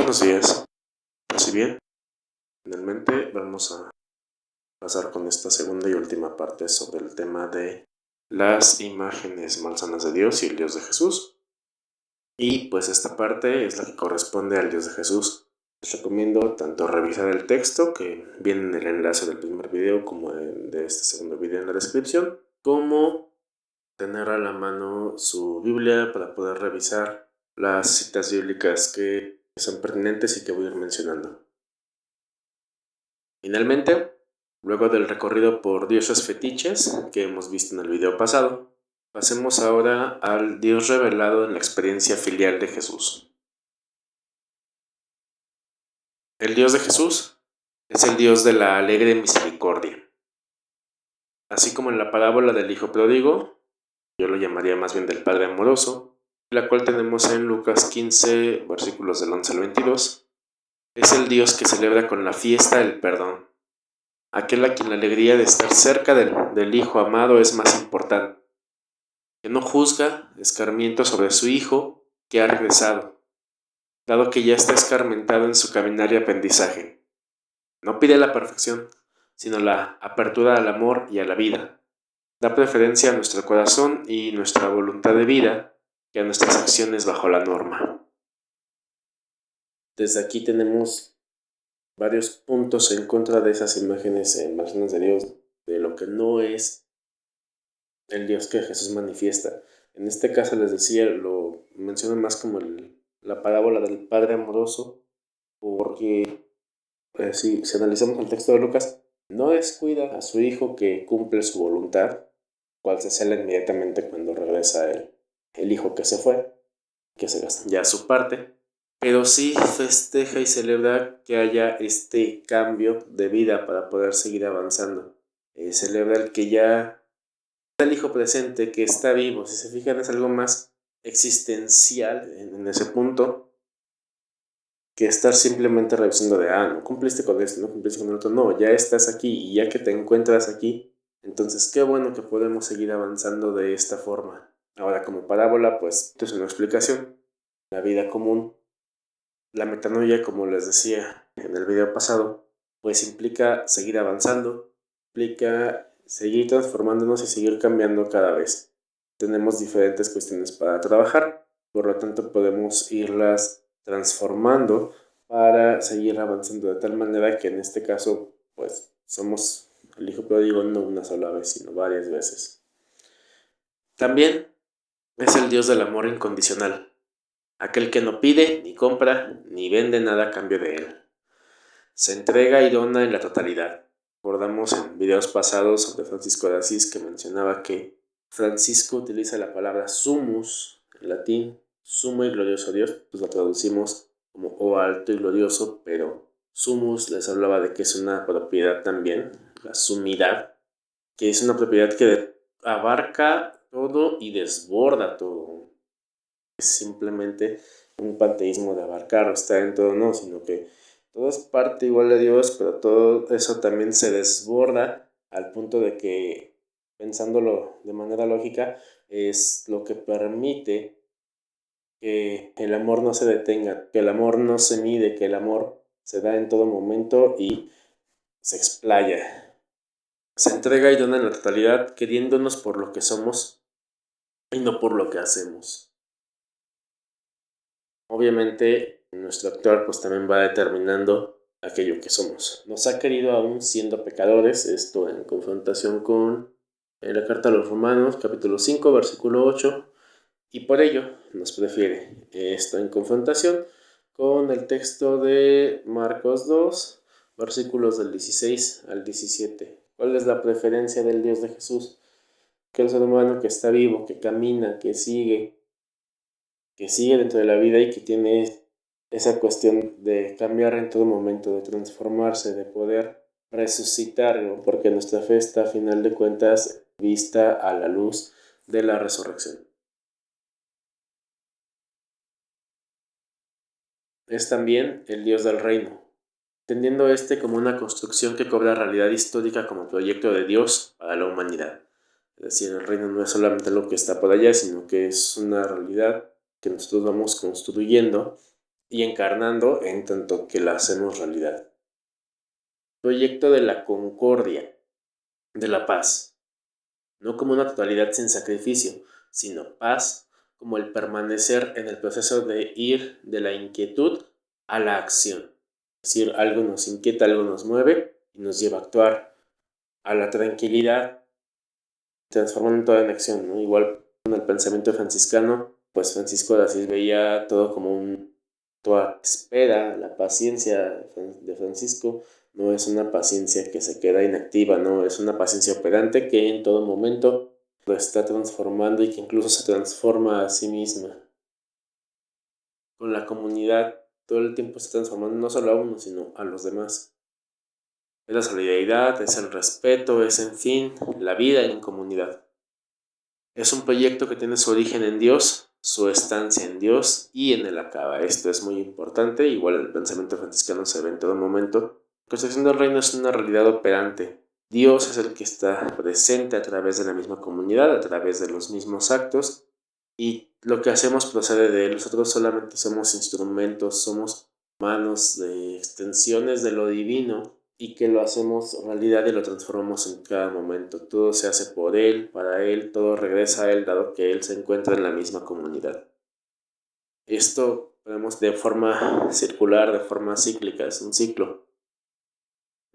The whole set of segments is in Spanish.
Buenos días. Así bien, finalmente vamos a pasar con esta segunda y última parte sobre el tema de las imágenes malsanas de Dios y el Dios de Jesús. Y pues esta parte es la que corresponde al Dios de Jesús. Les recomiendo tanto revisar el texto que viene en el enlace del primer video como de este segundo video en la descripción, como tener a la mano su Biblia para poder revisar las citas bíblicas que son pertinentes y que voy a ir mencionando. Finalmente, luego del recorrido por dioses fetiches que hemos visto en el video pasado, pasemos ahora al Dios revelado en la experiencia filial de Jesús. El Dios de Jesús es el Dios de la alegre misericordia. Así como en la parábola del Hijo Pródigo, yo lo llamaría más bien del Padre Amoroso, la cual tenemos en Lucas 15, versículos del 11 al 22, es el Dios que celebra con la fiesta el perdón. Aquel a quien la alegría de estar cerca del Hijo amado es más importante, que no juzga escarmiento sobre su Hijo que ha regresado, dado que ya está escarmentado en su caminar y aprendizaje. No pide la perfección, sino la apertura al amor y a la vida. Da preferencia a nuestro corazón y nuestra voluntad de vida que a nuestras acciones bajo la norma. Desde aquí tenemos varios puntos en contra de esas imágenes malsanas de Dios, de lo que no es el Dios que Jesús manifiesta. En este caso les decía, lo menciono más como la parábola del Padre Amoroso, porque si analizamos el texto de Lucas, no descuida a su hijo que cumple su voluntad, cual se cela inmediatamente cuando regresa el hijo que se fue, que se gasta ya su parte, pero sí festeja y celebra que haya este cambio de vida para poder seguir avanzando. Celebra el que ya el hijo presente, que está vivo. Si se fijan, es algo más existencial en ese punto que estar simplemente revisando de, no cumpliste con esto, no cumpliste con el otro. No, ya estás aquí, y ya que te encuentras aquí, entonces qué bueno que podemos seguir avanzando de esta forma. Ahora, como parábola, pues esto es una explicación. La vida común, la metanoia, como les decía en el video pasado, pues implica seguir avanzando, implica seguir transformándonos y seguir cambiando cada vez. Tenemos diferentes cuestiones para trabajar, por lo tanto podemos irlas transformando para seguir avanzando de tal manera que en este caso pues somos el hijo pródigo no una sola vez, sino varias veces. También es el Dios del amor incondicional, aquel que no pide, ni compra, ni vende nada a cambio de él. Se entrega y dona en la totalidad. Recordamos en videos pasados sobre Francisco de Asís que mencionaba que Francisco utiliza la palabra sumus, en latín, sumo y glorioso Dios, pues lo traducimos como oh alto y glorioso, pero sumus les hablaba de que es una propiedad también, la sumidad, que es una propiedad que abarca todo y desborda todo. Es simplemente un panteísmo de abarcar o estar en todo, no, sino que todo es parte igual de Dios, pero todo eso también se desborda al punto de que, pensándolo de manera lógica, es lo que permite que el amor no se detenga, que el amor no se mide, que el amor se da en todo momento y se explaya. Se entrega y dona en la totalidad, queriéndonos por lo que somos y no por lo que hacemos. Obviamente, nuestro actuar pues también va determinando aquello que somos. Nos ha querido aún siendo pecadores, esto en confrontación con la carta a los Romanos, capítulo 5, versículo 8, y por ello nos prefiere. Esto en confrontación con el texto de Marcos 2, versículos del 16 al 17. ¿Cuál es la preferencia del Dios de Jesús? Que el ser humano que está vivo, que camina, que sigue dentro de la vida y que tiene esa cuestión de cambiar en todo momento, de transformarse, de poder resucitar, ¿no? Porque nuestra fe está a final de cuentas vista a la luz de la resurrección. Es también el Dios del reino, entendiendo este como una construcción que cobra realidad histórica como proyecto de Dios para la humanidad. Es decir, el reino no es solamente lo que está por allá, sino que es una realidad que nosotros vamos construyendo y encarnando en tanto que la hacemos realidad. Proyecto de la concordia, de la paz, no como una totalidad sin sacrificio, sino paz como el permanecer en el proceso de ir de la inquietud a la acción. Es decir, algo nos inquieta, algo nos mueve y nos lleva a actuar, a la tranquilidad, transformando todo en acción, ¿no? Igual con el pensamiento franciscano, pues Francisco de Asís veía todo como toda espera, la paciencia de Francisco no es una paciencia que se queda inactiva, no, es una paciencia operante que en todo momento lo está transformando y que incluso se transforma a sí misma. Con la comunidad todo el tiempo se está transformando no solo a uno, sino a los demás. Es la solidaridad, es el respeto, es en fin, la vida en comunidad. Es un proyecto que tiene su origen en Dios, su estancia en Dios y en el acaba. Esto es muy importante, igual el pensamiento franciscano se ve en todo momento. La construcción del reino es una realidad operante. Dios es el que está presente a través de la misma comunidad, a través de los mismos actos, y lo que hacemos procede de Él. Nosotros solamente somos instrumentos, somos manos de extensiones de lo divino y que lo hacemos realidad y lo transformamos en cada momento. Todo se hace por Él, para Él, todo regresa a Él, dado que Él se encuentra en la misma comunidad. Esto vemos de forma circular, de forma cíclica, es un ciclo.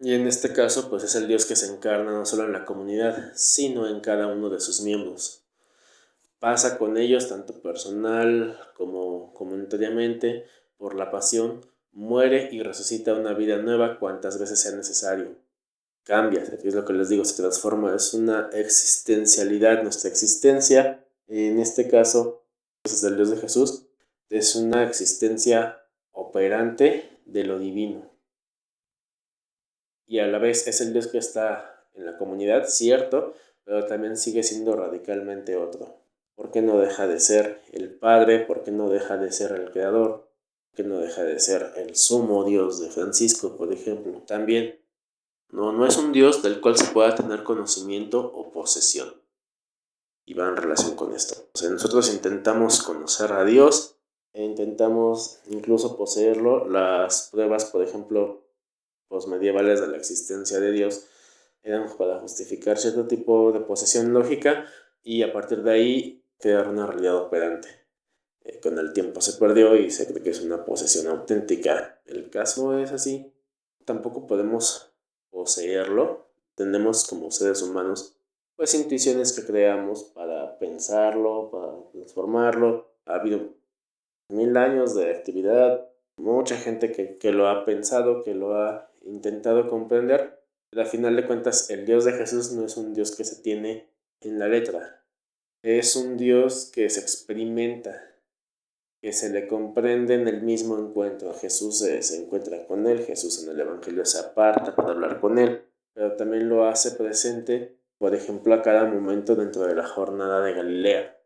Y en este caso, pues es el Dios que se encarna no solo en la comunidad, sino en cada uno de sus miembros. Pasa con ellos, tanto personal como comunitariamente, por la pasión, muere y resucita una vida nueva cuantas veces sea necesario. Cambia, es lo que les digo, se transforma, es una existencialidad, nuestra existencia, en este caso, es del Dios de Jesús, es una existencia operante de lo divino. Y a la vez es el Dios que está en la comunidad, cierto, pero también sigue siendo radicalmente otro. ¿Por qué no deja de ser el Padre? ¿Por qué no deja de ser el Creador? ¿Por qué no deja de ser el sumo Dios de Francisco, por ejemplo? También no es un Dios del cual se pueda tener conocimiento o posesión. Y va en relación con esto. O sea, nosotros intentamos conocer a Dios e intentamos incluso poseerlo. Las pruebas, por ejemplo, posmedievales de la existencia de Dios eran para justificar cierto tipo de posesión lógica y a partir de ahí crear una realidad operante. Con el tiempo se perdió y se cree que es una posesión auténtica. El caso es así. Tampoco podemos poseerlo. Tenemos como seres humanos pues intuiciones que creamos para pensarlo, para transformarlo. Ha habido 1000 años de actividad, mucha gente que lo ha pensado, que lo ha intentado comprender, pero al final de cuentas el Dios de Jesús no es un Dios que se tiene en la letra, es un Dios que se experimenta, que se le comprende en el mismo encuentro. Jesús se encuentra con él, Jesús en el Evangelio se aparta para hablar con él, pero también lo hace presente, por ejemplo, a cada momento dentro de la jornada de Galilea.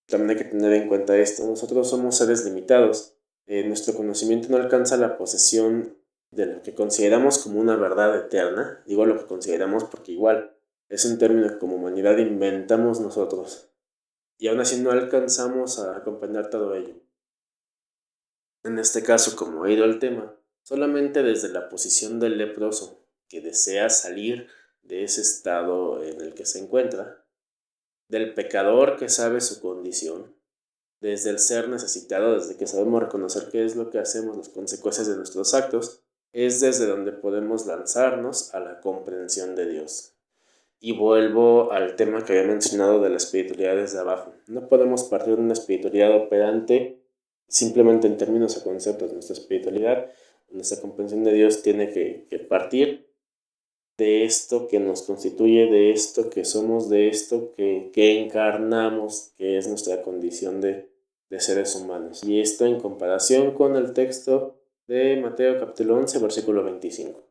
También hay que tener en cuenta esto, nosotros somos seres limitados, nuestro conocimiento no alcanza la posesión de lo que consideramos como una verdad eterna, digo lo que consideramos porque igual es un término que como humanidad inventamos nosotros, y aún así no alcanzamos a comprender todo ello. En este caso, como he ido al tema, solamente desde la posición del leproso, que desea salir de ese estado en el que se encuentra, del pecador que sabe su condición, desde el ser necesitado, desde que sabemos reconocer qué es lo que hacemos, las consecuencias de nuestros actos, es desde donde podemos lanzarnos a la comprensión de Dios. Y vuelvo al tema que había mencionado de la espiritualidad desde abajo. No podemos partir de una espiritualidad operante simplemente en términos o conceptos. Nuestra espiritualidad, nuestra comprensión de Dios tiene que partir de esto que nos constituye, de esto que somos, de esto que encarnamos, que es nuestra condición de seres humanos. Y esto en comparación con el texto de Mateo capítulo 11, versículo 25.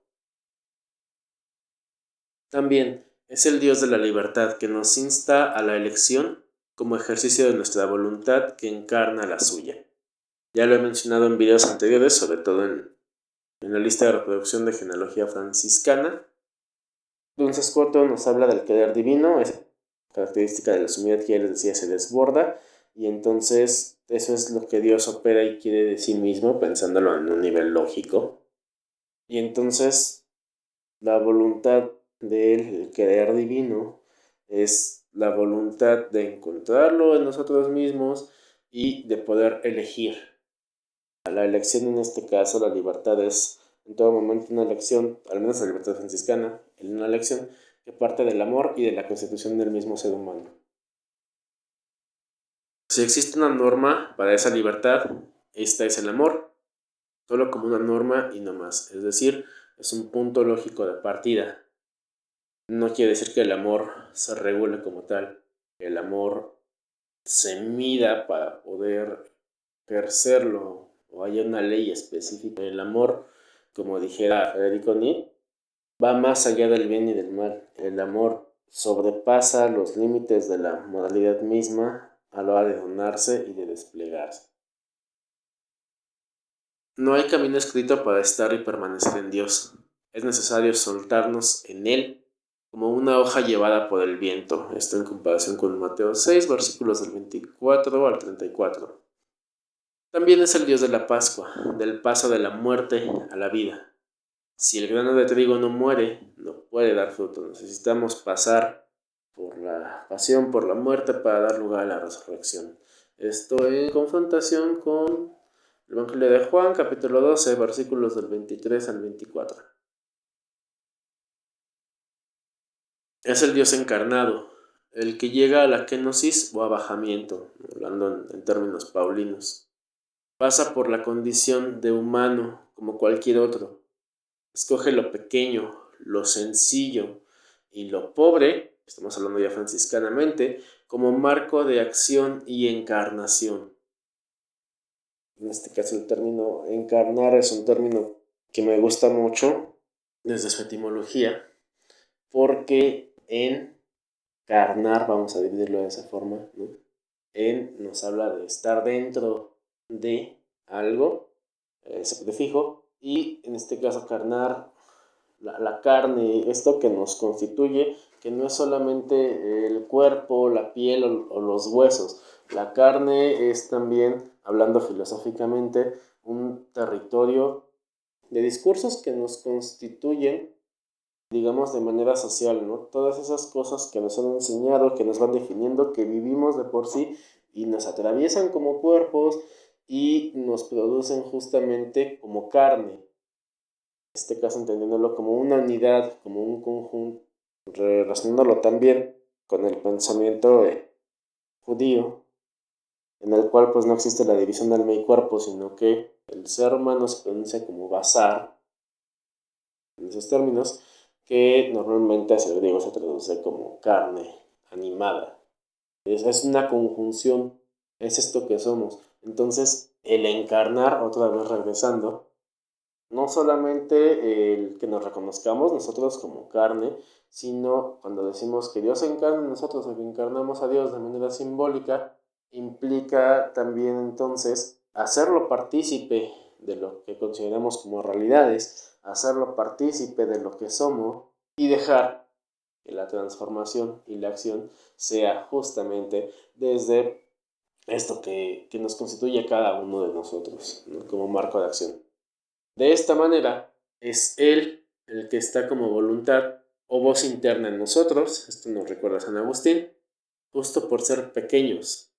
También es el Dios de la libertad que nos insta a la elección como ejercicio de nuestra voluntad que encarna la suya. Ya lo he mencionado en videos anteriores, sobre todo en la lista de reproducción de genealogía franciscana. Don Scoto nos habla del querer divino, es característica de la sumidad que ya les decía se desborda y entonces Eso es lo que Dios opera y quiere de sí mismo, pensándolo en un nivel lógico. Y entonces la voluntad de Él, el querer divino, es la voluntad de encontrarlo en nosotros mismos y de poder elegir. La elección en este caso, la libertad es en todo momento una elección, al menos la libertad franciscana, una elección que parte del amor y de la constitución del mismo ser humano. Si existe una norma para esa libertad, esta es el amor, solo como una norma y no más. Es decir, es un punto lógico de partida. No quiere decir que el amor se regule como tal, que el amor se mida para poder ejercerlo o haya una ley específica. El amor, como dijera Federico Nietzsche, va más allá del bien y del mal. El amor sobrepasa los límites de la moralidad misma a la hora de donarse y de desplegarse. No hay camino escrito para estar y permanecer en Dios. Es necesario soltarnos en Él como una hoja llevada por el viento. Esto en comparación con Mateo 6, versículos del 24 al 34. También es el Dios de la Pascua, del paso de la muerte a la vida. Si el grano de trigo no muere, no puede dar fruto. Necesitamos pasar por la pasión, por la muerte, para dar lugar a la resurrección. Esto en confrontación con el Evangelio de Juan, capítulo 12, versículos del 23 al 24. Es el Dios encarnado, el que llega a la kenosis o abajamiento, hablando en términos paulinos. Pasa por la condición de humano como cualquier otro. Escoge lo pequeño, lo sencillo y lo pobre, estamos hablando ya franciscanamente, como marco de acción y encarnación. En este caso el término encarnar es un término que me gusta mucho desde su etimología, porque encarnar, vamos a dividirlo de esa forma, ¿no? En nos habla de estar dentro de algo, ese prefijo, y en este caso carnar, la carne, esto que nos constituye, que no es solamente el cuerpo, la piel o los huesos. La carne es también, hablando filosóficamente, un territorio de discursos que nos constituyen, digamos, de manera social, ¿no? Todas esas cosas que nos han enseñado, que nos van definiendo, que vivimos de por sí y nos atraviesan como cuerpos y nos producen justamente como carne. En este caso entendiéndolo como una unidad, como un conjunto, relacionándolo también con el pensamiento judío, en el cual pues no existe la división de alma y cuerpo, sino que el ser humano se pronuncia como basar, en esos términos, que normalmente hacia el griego se traduce como carne animada. Es una conjunción, es esto que somos. Entonces, el encarnar, otra vez regresando, no solamente el que nos reconozcamos nosotros como carne, sino cuando decimos que Dios encarna en nosotros o que encarnamos a Dios de manera simbólica, implica también entonces hacerlo partícipe de lo que consideramos como realidades, hacerlo partícipe de lo que somos y dejar que la transformación y la acción sea justamente desde esto que nos constituye a cada uno de nosotros, ¿no? Como marco de acción. De esta manera, es Él el que está como voluntad o voz interna en nosotros, esto nos recuerda a San Agustín, justo por ser pequeños.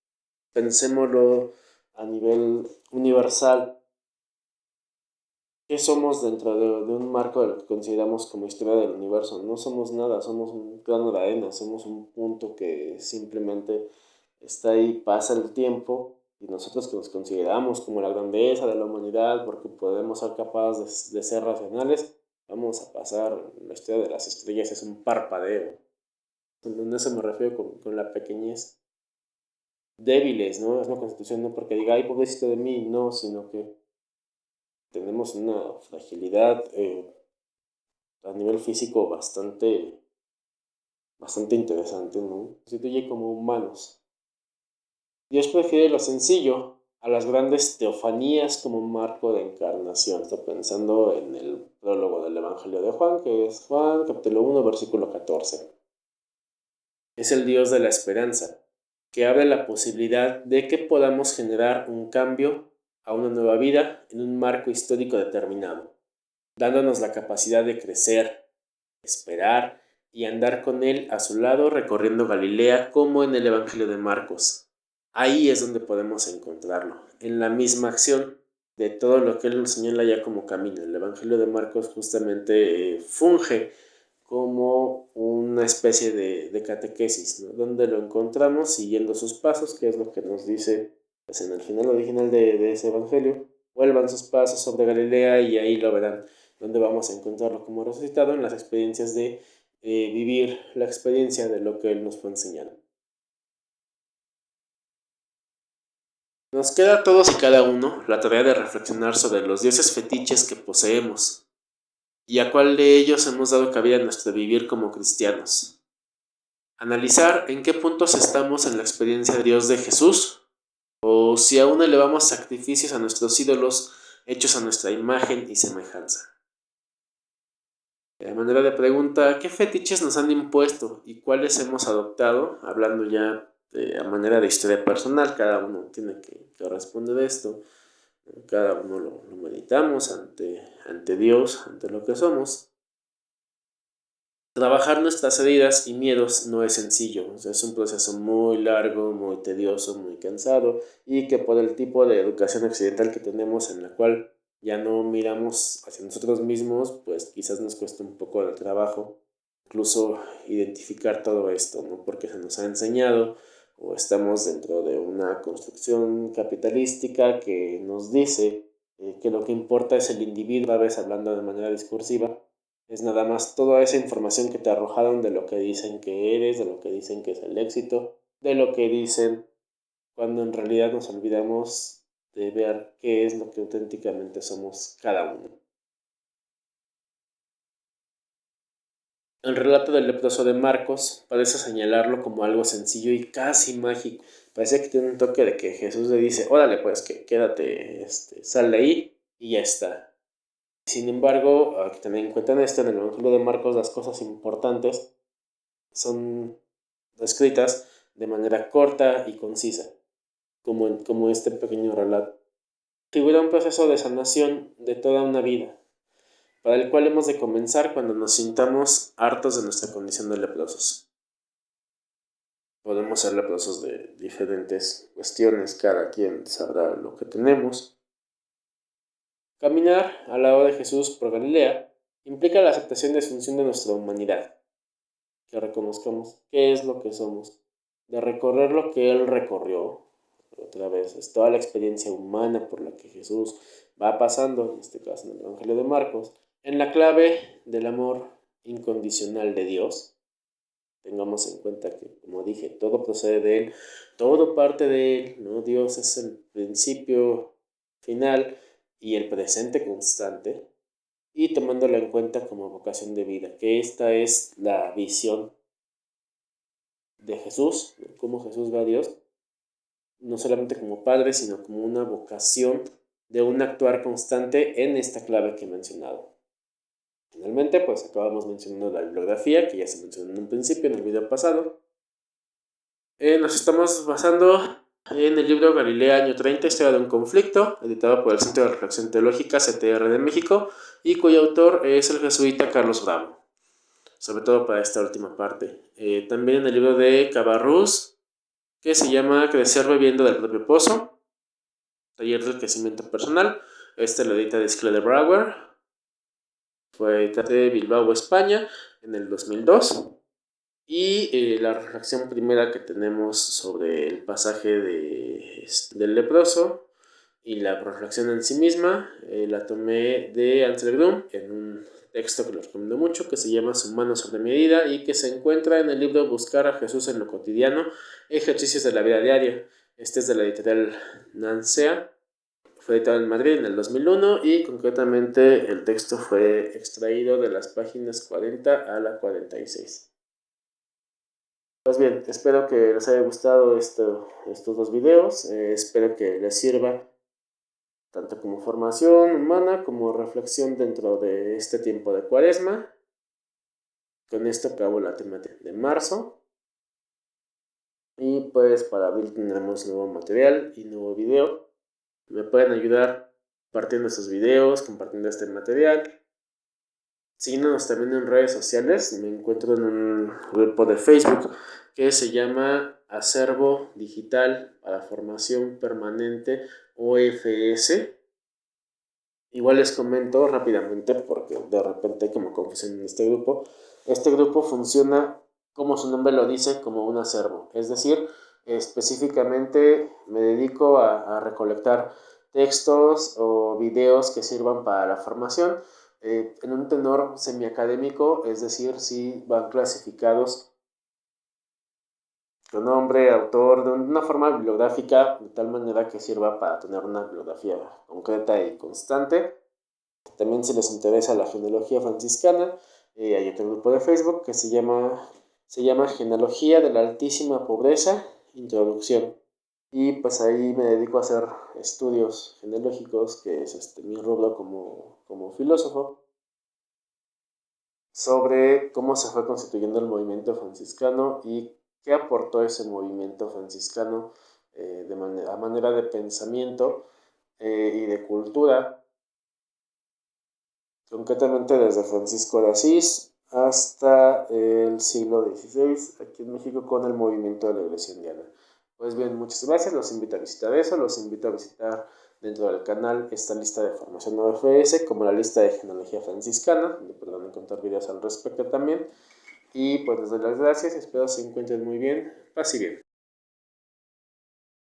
Pensémoslo a nivel universal. ¿Qué somos dentro de un marco de lo que consideramos como historia del universo? No somos nada, somos un grano de arena, somos un punto que simplemente está ahí, pasa el tiempo y nosotros que nos consideramos como la grandeza de la humanidad porque podemos ser capaces de ser racionales, vamos a pasar, la historia de las estrellas es un parpadeo. En eso me refiero con la pequeñez. Débiles, ¿no? Es una constitución no porque diga, ay, pobrecito de mí, no, sino que tenemos una fragilidad a nivel físico bastante interesante, ¿no? Constituye como humanos. Dios prefiere lo sencillo a las grandes teofanías como un marco de encarnación. Estoy pensando en el prólogo del Evangelio de Juan, que es Juan capítulo 1, versículo 14. Es el Dios de la esperanza. que abre la posibilidad de que podamos generar un cambio a una nueva vida en un marco histórico determinado, dándonos la capacidad de crecer, esperar y andar con Él a su lado recorriendo Galilea como en el Evangelio de Marcos. Ahí es donde podemos encontrarlo, en la misma acción de todo lo que Él nos señala ya como camino. El Evangelio de Marcos justamente funge como una especie de catequesis, ¿no? Donde lo encontramos siguiendo sus pasos, que es lo que nos dice pues, en el final original de ese Evangelio. Vuelvan sus pasos sobre Galilea y ahí lo verán, donde vamos a encontrarlo como resucitado en las experiencias de vivir la experiencia de lo que Él nos fue enseñando. Nos queda a todos y cada uno la tarea de reflexionar sobre los dioses fetiches que poseemos y a cuál de ellos hemos dado cabida en nuestro vivir como cristianos. Analizar en qué puntos estamos en la experiencia de Dios de Jesús o si aún elevamos sacrificios a nuestros ídolos hechos a nuestra imagen y semejanza. De manera de pregunta, ¿qué fetiches nos han impuesto y cuáles hemos adoptado? Hablando ya a manera de historia personal, cada uno tiene que responder esto. Cada uno lo meditamos ante Dios, ante lo que somos. Trabajar nuestras heridas y miedos no es sencillo, o sea, es un proceso muy largo, muy tedioso, muy cansado y que por el tipo de educación occidental que tenemos en la cual ya no miramos hacia nosotros mismos, pues quizás nos cuesta un poco de trabajo incluso identificar todo esto, ¿no? Porque se nos ha enseñado o estamos dentro de una construcción capitalística que nos dice que lo que importa es el individuo, a veces hablando de manera discursiva, es nada más toda esa información que te arrojaron de lo que dicen que eres, de lo que dicen que es el éxito, de lo que dicen, cuando en realidad nos olvidamos de ver qué es lo que auténticamente somos cada uno. El relato del leproso de Marcos parece señalarlo como algo sencillo y casi mágico. Parece que tiene un toque de que Jesús le dice, órale pues, que quédate, sal de ahí y ya está. Sin embargo, hay que tener en cuenta en esto, en el Evangelio de Marcos, las cosas importantes son escritas de manera corta y concisa, como este pequeño relato. Figura un proceso de sanación de toda una vida, para el cual hemos de comenzar cuando nos sintamos hartos de nuestra condición de leprosos. Podemos ser leprosos de diferentes cuestiones, cada quien sabrá lo que tenemos. Caminar al lado de Jesús por Galilea implica la aceptación de asunción de nuestra humanidad, que reconozcamos qué es lo que somos, de recorrer lo que Él recorrió. Otra vez, es toda la experiencia humana por la que Jesús va pasando, en este caso en el Evangelio de Marcos, en la clave del amor incondicional de Dios. Tengamos en cuenta que, como dije, todo procede de Él, todo parte de Él, ¿no? Dios es el principio final y el presente constante, y tomándola en cuenta como vocación de vida, que esta es la visión de Jesús, ¿no? Cómo Jesús ve a Dios, no solamente como Padre, sino como una vocación de un actuar constante en esta clave que he mencionado. Finalmente, pues acabamos mencionando la bibliografía, que ya se mencionó en un principio, en el video pasado. Nos estamos basando en el libro Galilea, año 30, Historia de un conflicto, editado por el Centro de Reflexión Teológica, CTR de México, y cuyo autor es el jesuita Carlos Bravo, sobre todo para esta última parte. También en el libro de Cabarrús, que se llama Crecer bebiendo del propio pozo, taller del crecimiento personal. Lo edita Disclaimer Brauer, fue editado de Bilbao, España, en el 2002. Y la reflexión primera que tenemos sobre el pasaje del leproso y la reflexión en sí misma, la tomé de Ansel Grum en un texto que lo recomiendo mucho, que se llama Su mano sobre medida y que se encuentra en el libro Buscar a Jesús en lo cotidiano, ejercicios de la vida diaria. Este es de la editorial Nansea, fue editado en Madrid en el 2001 y concretamente el texto fue extraído de las páginas 40 a la 46. Pues bien, espero que les haya gustado estos dos videos, espero que les sirva tanto como formación humana como reflexión dentro de este tiempo de Cuaresma. Con esto acabo la temática de marzo. Y pues para abril tendremos nuevo material y nuevo video. Me pueden ayudar compartiendo estos videos, compartiendo este material. Siguiéndonos también en redes sociales, me encuentro en un grupo de Facebook que se llama Acervo Digital para Formación Permanente OFS. Igual les comento rápidamente porque de repente hay como confusión en este grupo. Este grupo funciona, como su nombre lo dice, como un acervo. Es decir, específicamente me dedico a recolectar textos o videos que sirvan para la formación en un tenor semiacadémico, es decir, si van clasificados con nombre, autor, de una forma bibliográfica, de tal manera que sirva para tener una bibliografía concreta y constante. También si les interesa la genealogía franciscana, hay otro grupo de Facebook que se llama Genealogía de la Altísima Pobreza, Introducción. Y pues ahí me dedico a hacer estudios genealógicos, que es mi rubro como filósofo, sobre cómo se fue constituyendo el movimiento franciscano y qué aportó ese movimiento franciscano a manera de pensamiento y de cultura, concretamente desde Francisco de Asís hasta el siglo XVI, aquí en México, con el movimiento de la Iglesia Indiana. Pues bien, muchas gracias, los invito a visitar eso, los invito a visitar dentro del canal esta lista de formación OFS, como la lista de genealogía franciscana, donde podrán encontrar videos al respecto también. Y pues les doy las gracias, espero se encuentren muy bien, paz y bien.